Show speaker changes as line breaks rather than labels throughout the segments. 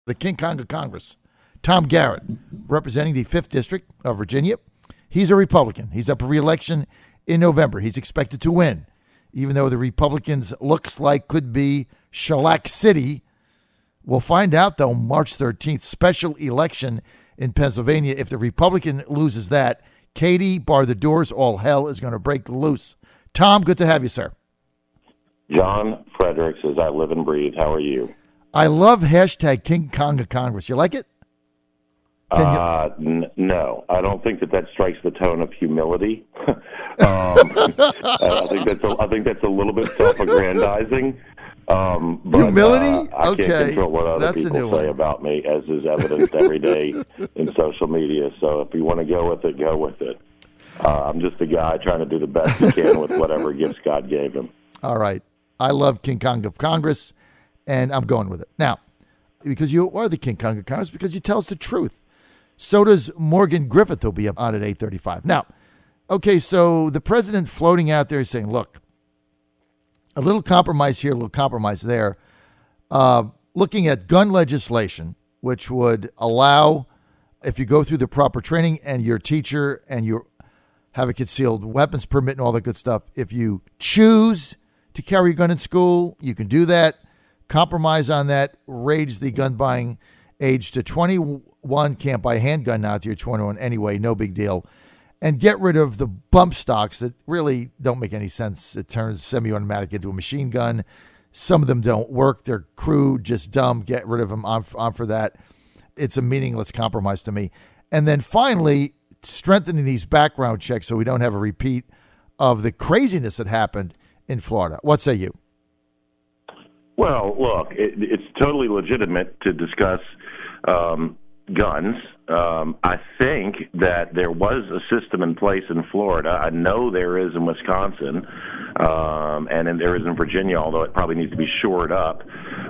the King Kong of Congress, Tom Garrett, representing the 5th District of Virginia. He's a Republican. He's up for re-election in November. He's expected to win, even though the Republicans looks like could be Shellac City. We'll find out, though, March 13th, special election in Pennsylvania. If the Republican loses that, Katie, bar the doors, all hell is going to break loose. Tom, good to have you, sir.
John Fredericks, as I live and breathe. How are you?
I love hashtag King Kong of Congress. You like it?
No, I don't think that strikes the tone of humility. I think that's a little bit self-aggrandizing. But,
humility?
I
okay.
can't control what other people say about me, as is evidenced every day in social media. So if you want to go with it, go with it. I'm just a guy trying to do the best he can with whatever gifts God gave him.
All right. I love King Kong of Congress, and I'm going with it. Now, because you are the King Kong of Congress, because you tell us the truth. So does Morgan Griffith, who'll be on at 8:35. Now, okay, so the president floating out there saying, look, a little compromise here, a little compromise there. Looking at gun legislation, which would allow, if you go through the proper training and you're a teacher and you have a concealed weapons permit and all that good stuff, if you choose to carry a gun in school, you can do that. Compromise on that, raise the gun buying age to 21. Can't buy a handgun now till you're 21 anyway, no big deal. And get rid of the bump stocks that really don't make any sense. It turns semi-automatic into a machine gun. Some of them don't work. They're crude, just dumb. Get rid of them. I'm for that. It's a meaningless compromise to me. And then finally, strengthening these background checks so we don't have a repeat of the craziness that happened in Florida. What say you?
Well, look, it's totally legitimate to discuss guns. I think that there was a system in place in Florida. I know there is in Wisconsin, and there is in Virginia, although it probably needs to be shored up,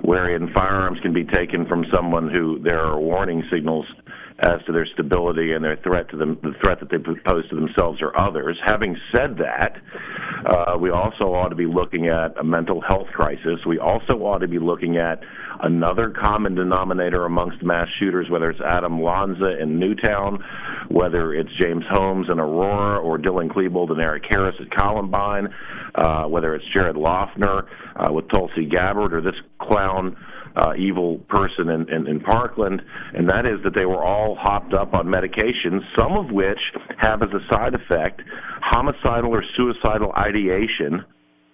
wherein firearms can be taken from someone who there are warning signals as to their stability and their threat to them, the threat that they pose to themselves or others. Having said that, we also ought to be looking at a mental health crisis. We also ought to be looking at another common denominator amongst mass shooters, whether it's Adam Lanza in Newtown, whether it's James Holmes in Aurora, or Dylan Klebold and Eric Harris at Columbine, whether it's Jared Loeffner with Tulsi Gabbard, or this clown evil person in Parkland, and that is that they were all hopped up on medications, some of which have as a side effect homicidal or suicidal ideation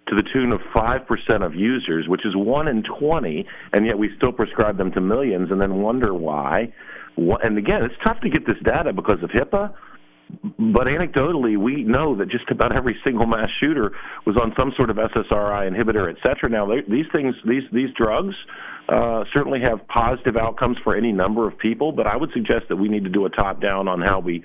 to the tune of 5% of users, which is 1 in 20, and yet we still prescribe them to millions and then wonder why. And again, it's tough to get this data because of HIPAA, but anecdotally, we know that just about every single mass shooter was on some sort of SSRI inhibitor, et cetera. Now, these drugs certainly have positive outcomes for any number of people, but I would suggest that we need to do a top-down on how we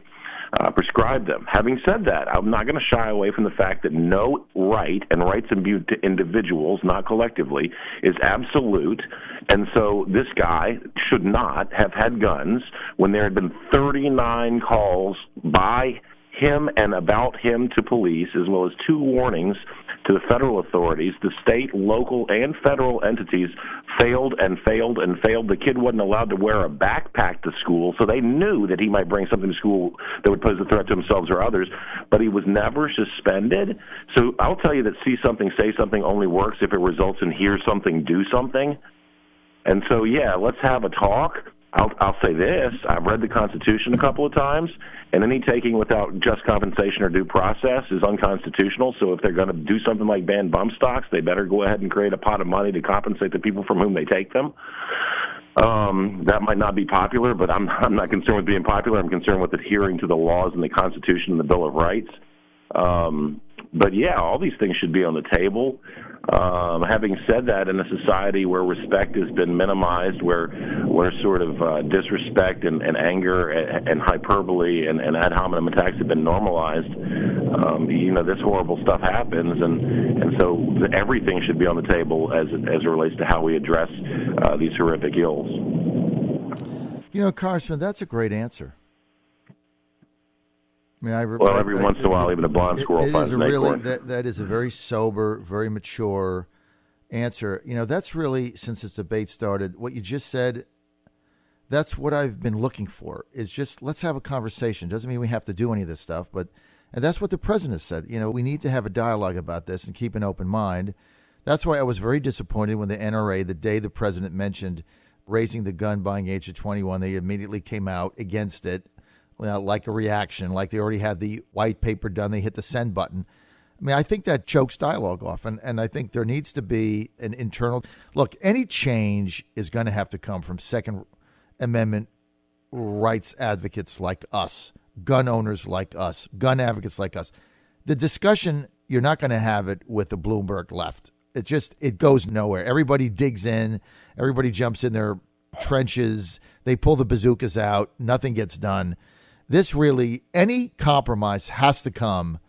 prescribe them. Having said that, I'm not going to shy away from the fact that no right, and rights imbued to individuals, not collectively, is absolute. And so this guy should not have had guns when there had been 39 calls by him and about him to police, as well as 2 warnings to the federal authorities. The state, local, and federal entities failed and failed and failed. The kid wasn't allowed to wear a backpack to school, so they knew that he might bring something to school that would pose a threat to themselves or others, but he was never suspended. So I'll tell you that see something, say something only works if it results in hear something, do something. And so, yeah, let's have a talk. I'll say this. I've read the Constitution a couple of times, and any taking without just compensation or due process is unconstitutional. So if they're going to do something like ban bump stocks, they better go ahead and create a pot of money to compensate the people from whom they take them. That might not be popular, but I'm not concerned with being popular. I'm concerned with adhering to the laws and the Constitution and the Bill of Rights. But, yeah, all these things should be on the table. Having said that, in a society where respect has been minimized, where sort of disrespect and anger and hyperbole and ad hominem attacks have been normalized, this horrible stuff happens, and so everything should be on the table as it relates to how we address these horrific ills.
Congressman, that's a great answer. I mean,
every once in a while, even a blind squirrel finds an acorn.
That is a very sober, very mature answer. That's really, since this debate started, what you just said That's what I've been looking for, is just let's have a conversation. Doesn't mean we have to do any of this stuff, and that's what the president said. We need to have a dialogue about this and keep an open mind. That's why I was very disappointed when the NRA, the day the president mentioned raising the gun buying age to 21, they immediately came out against it, like a reaction, like they already had the white paper done. They hit the send button. I mean, I think that chokes dialogue off, and I think there needs to be an internal look. Any change is going to have to come from Second Amendment rights advocates like us, gun owners like us, gun advocates like us. The discussion, you're not going to have it with the Bloomberg left. It goes nowhere. Everybody digs in. Everybody jumps in their trenches. They pull the bazookas out. Nothing gets done. Any compromise has to come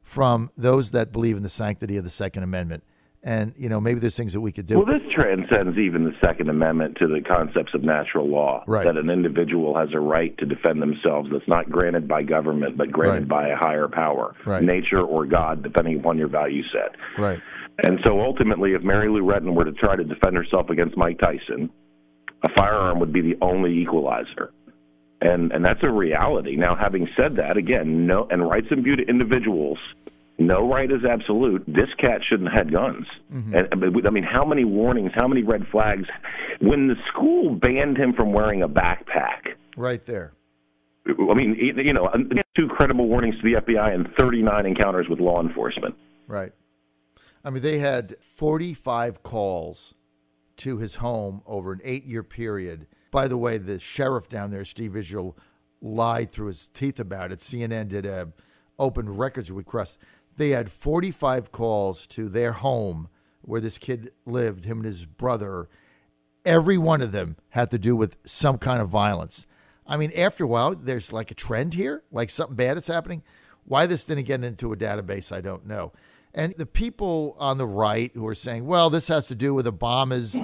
from those that believe in the sanctity of the Second Amendment. And, maybe there's things that we could do.
Well, this transcends even the Second Amendment to the concepts of natural law,
right,
that an individual has a right to defend themselves that's not granted by government, but granted by a higher power, nature or God, depending upon your value set.
Right.
And so ultimately, if Mary Lou Retton were to try to defend herself against Mike Tyson, a firearm would be the only equalizer. And that's a reality. Now, having said that, again, rights imbued to individuals, no right is absolute. This cat shouldn't have had guns. Mm-hmm. And I mean, how many warnings, how many red flags? When the school banned him from wearing a backpack.
Right there.
I mean, 2 credible warnings to the FBI and 39 encounters with law enforcement.
Right. I mean, they had 45 calls to his home over an 8-year period. By the way, the sheriff down there, Steve Israel, lied through his teeth about it. CNN did a open records request. They had 45 calls to their home where this kid lived, him and his brother. Every one of them had to do with some kind of violence. I mean, after a while, there's like a trend here, like something bad is happening. Why this didn't get into a database, I don't know. And the people on the right who are saying, well, this has to do with Obama's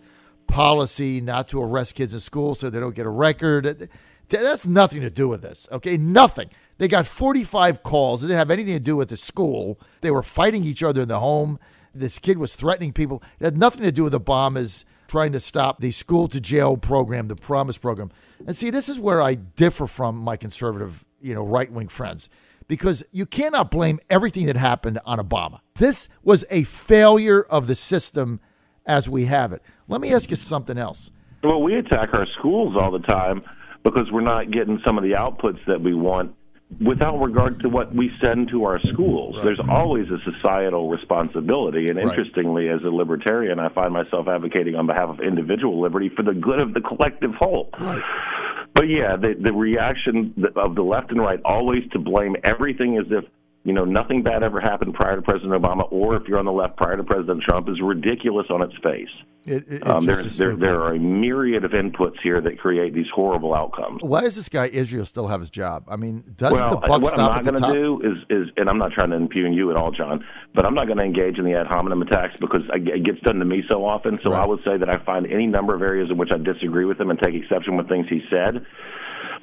policy not to arrest kids in school so they don't get a record. That's nothing to do with this, okay? Nothing. They got 45 calls. It didn't have anything to do with the school. They were fighting each other in the home. This kid was threatening people. It had nothing to do with Obama's trying to stop the school-to-jail program, the Promise program. And see, this is where I differ from my conservative, right-wing friends, because you cannot blame everything that happened on Obama. This was a failure of the system as we have it. Let me ask you something else.
Well, we attack our schools all the time because we're not getting some of the outputs that we want without regard to what we send to our schools. Right. There's always a societal responsibility, and interestingly, as a libertarian, I find myself advocating on behalf of individual liberty for the good of the collective whole. Right. But yeah, the reaction of the left and right always to blame everything as if nothing bad ever happened prior to President Obama, or if you're on the left prior to President Trump, is ridiculous on its face. There are a myriad of inputs here that create these horrible outcomes.
Why does this guy Israel still have his job? I mean, doesn't the buck stop at the top? What I'm not going to do is, and I'm not trying to impugn you at all, John, but I'm not going to engage in the ad hominem attacks because it gets done to me so often. So I would say that I find any number of areas in which I disagree with him and take exception with things he said.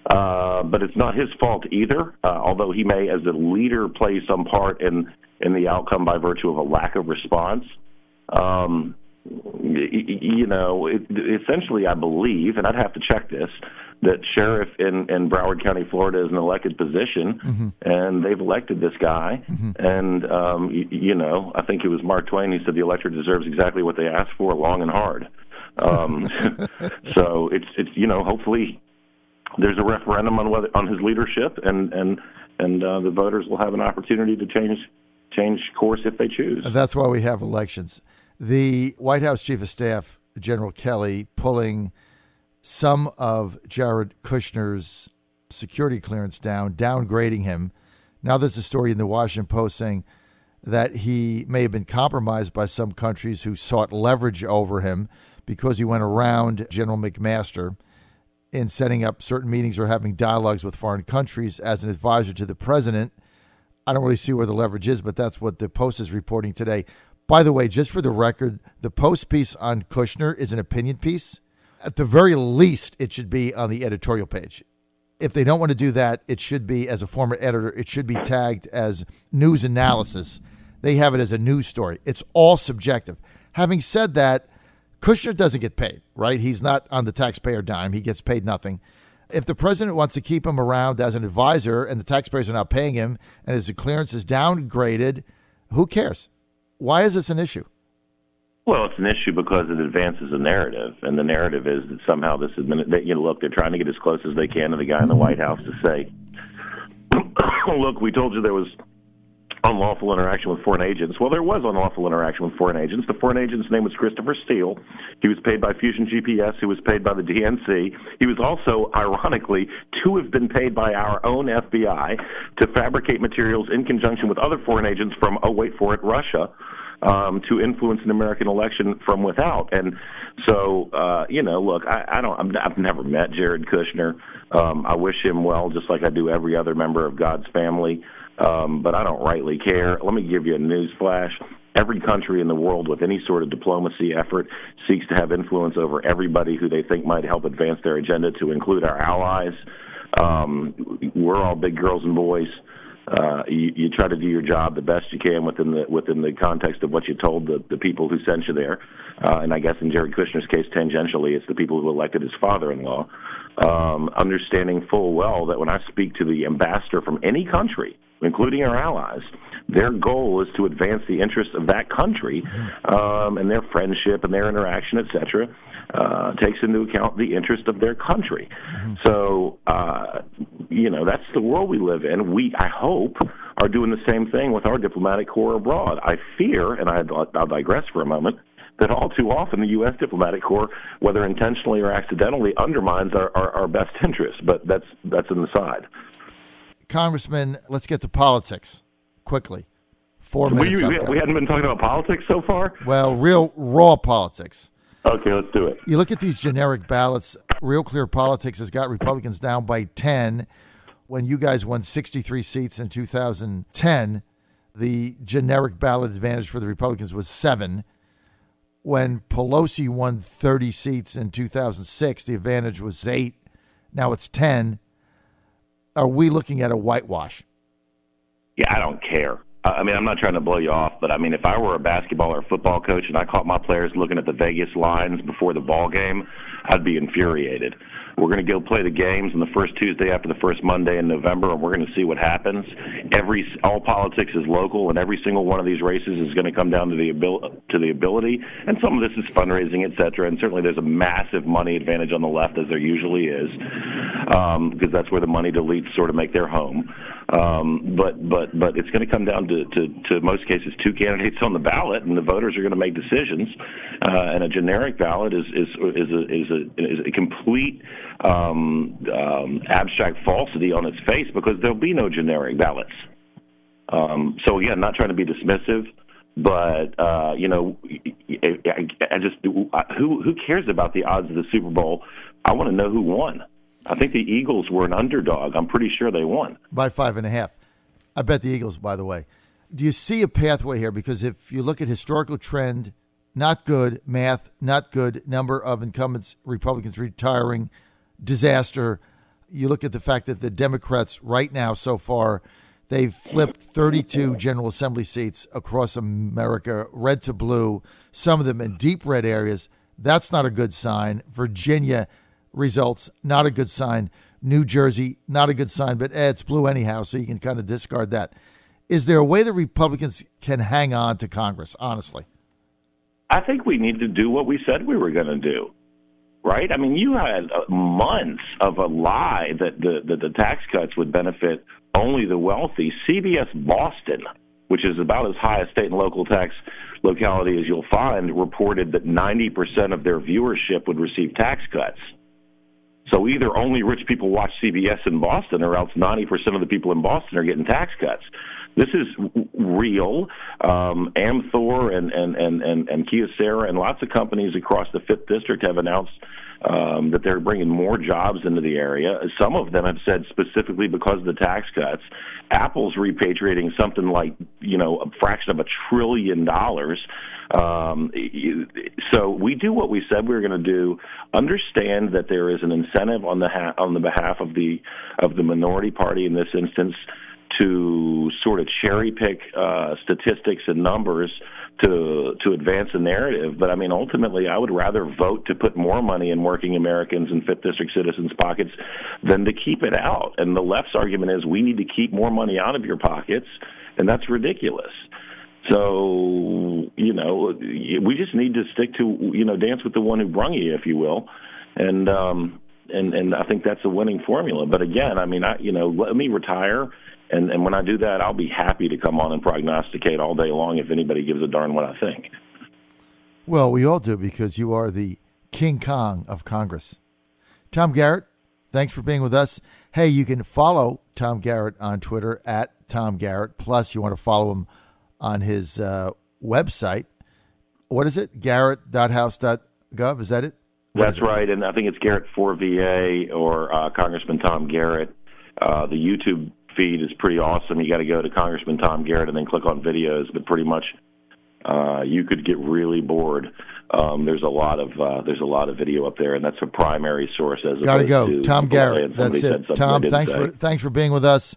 But it's not his fault either, although he may, as a leader, play some part in the outcome by virtue of a lack of response. Essentially, I believe, and I'd have to check this, that sheriff in Broward County, Florida, is an elected position, and they've elected this guy. And, I think it was Mark Twain who said the electorate deserves exactly what they asked for, long and hard. So it's hopefully there's a referendum on his leadership, and the voters will have an opportunity to change course if they choose. That's why we have elections. The White House Chief of Staff, General Kelly, pulling some of Jared Kushner's security clearance down, downgrading him. Now there's a story in the Washington Post saying that he may have been compromised by some countries who sought leverage over him because he went around General McMaster in setting up certain meetings or having dialogues with foreign countries as an advisor to the president. I don't really see where the leverage is, but that's what the Post is reporting today. By the way, just for the record, the Post piece on Kushner is an opinion piece. At the very least, it should be on the editorial page. If they don't want to do that, it should be, as a former editor, it should be tagged as news analysis. They have it as a news story. It's all subjective. Having said that, Kushner doesn't get paid, right? He's not on the taxpayer dime. He gets paid nothing. If the president wants to keep him around as an advisor and the taxpayers are not paying him and his clearance is downgraded, who cares? Why is this an issue?
Well, it's an issue because it advances a narrative, and the narrative is that somehow this is that look, they're trying to get as close as they can to the guy in the White House to say, look, we told you there was unlawful interaction with foreign agents. Well, there was unlawful interaction with foreign agents. The foreign agent's name was Christopher Steele. He was paid by Fusion GPS. He was paid by the DNC. He was also, ironically, to have been paid by our own FBI to fabricate materials in conjunction with other foreign agents from, Russia, to influence an American election from without. And so, look, I've never met Jared Kushner. I wish him well, just like I do every other member of God's family. But I don't rightly care. Let me give you a news flash. Every country in the world with any sort of diplomacy effort seeks to have influence over everybody who they think might help advance their agenda, to include our allies. We're all big girls and boys. You try to do your job the best you can within the context of what you told the people who sent you there. And I guess in Jared Kushner's case, tangentially, it's the people who elected his father-in-law. Understanding full well that when I speak to the ambassador from any country, including our allies, their goal is to advance the interests of that country, and their friendship and their interaction, et cetera, takes into account the interest of their country. So, that's the world we live in. We, I hope, are doing the same thing with our diplomatic corps abroad. I fear, and I'll digress for a moment, that all too often the U.S. diplomatic corps, whether intentionally or accidentally, undermines our best interests. But that's an aside.
Congressman, let's get to politics quickly. 4 minutes.
We hadn't been talking about politics so far?
Well, real raw politics.
Okay, let's do it.
You look at these generic ballots. Real Clear Politics has got Republicans down by 10. When you guys won 63 seats in 2010, the generic ballot advantage for the Republicans was 7. When Pelosi won 30 seats in 2006, the advantage was 8. Now it's 10. Are we looking at a whitewash?
Yeah, I don't care. I'm not trying to blow you off, but if I were a basketball or football coach and I caught my players looking at the Vegas lines before the ball game, I'd be infuriated. We're going to go play the games on the first Tuesday after the first Monday in November, and we're going to see what happens. All politics is local, and every single one of these races is going to come down to the ability. And some of this is fundraising, et cetera. And certainly there's a massive money advantage on the left, as there usually is, because that's where the moneyed elites sort of make their home. But it's going to come down to most cases 2 candidates on the ballot, and the voters are going to make decisions. And a generic ballot is a complete abstract falsity on its face, because there'll be no generic ballots. So again, not trying to be dismissive, but who cares about the odds of the Super Bowl? I want to know who won. I think the Eagles were an underdog. I'm pretty sure they won
by 5.5. I bet the Eagles, by the way. Do you see a pathway here? Because if you look at historical trend, not good. Math, not good. Number of incumbents, Republicans retiring, disaster. You look at the fact that the Democrats right now so far, they've flipped 32 General Assembly seats across America, red to blue, some of them in deep red areas. That's not a good sign. Virginia results, not a good sign. New Jersey, not a good sign, but it's blue anyhow, so you can kind of discard that. Is there a way the Republicans can hang on to Congress, honestly?
I think we need to do what we said we were going to do, right? You had months of a lie that the tax cuts would benefit only the wealthy. CBS Boston, which is about as high a state and local tax locality as you'll find, reported that 90% of their viewership would receive tax cuts. So either only rich people watch CBS in Boston, or else 90% of the people in Boston are getting tax cuts. This is real. Amthor and Kyocera and lots of companies across the 5th District have announced that they're bringing more jobs into the area. Some of them have said specifically because of the tax cuts. Apple's repatriating something like, a fraction of $1 trillion. So we do what we said we were going to do. Understand that there is an incentive on the behalf of the minority party in this instance to sort of cherry pick statistics and numbers to advance a narrative. But I mean, ultimately, I would rather vote to put more money in working Americans and 5th District citizens' pockets than to keep it out. And the left's argument is we need to keep more money out of your pockets, and that's ridiculous. So, we just need to stick to, dance with the one who brung you, if you will. And I think that's a winning formula. But again, I mean, let me retire. And when I do that, I'll be happy to come on and prognosticate all day long if anybody gives a darn what I think.
Well, we all do, because you are the King Kong of Congress. Tom Garrett, thanks for being with us. Hey, you can follow Tom Garrett on Twitter at Tom Garrett. Plus, you want to follow him on his website. What is it? Garrett.house.gov. Is that it?
That's right. And I think it's Garrett for VA or Congressman Tom Garrett. The YouTube feed is pretty awesome. You got to go to Congressman Tom Garrett and then click on videos. But pretty much, you could get really bored. There's a lot of video up there, and that's a primary source. As
got to go. Tom Garrett. That's it. Tom, thanks for being with us.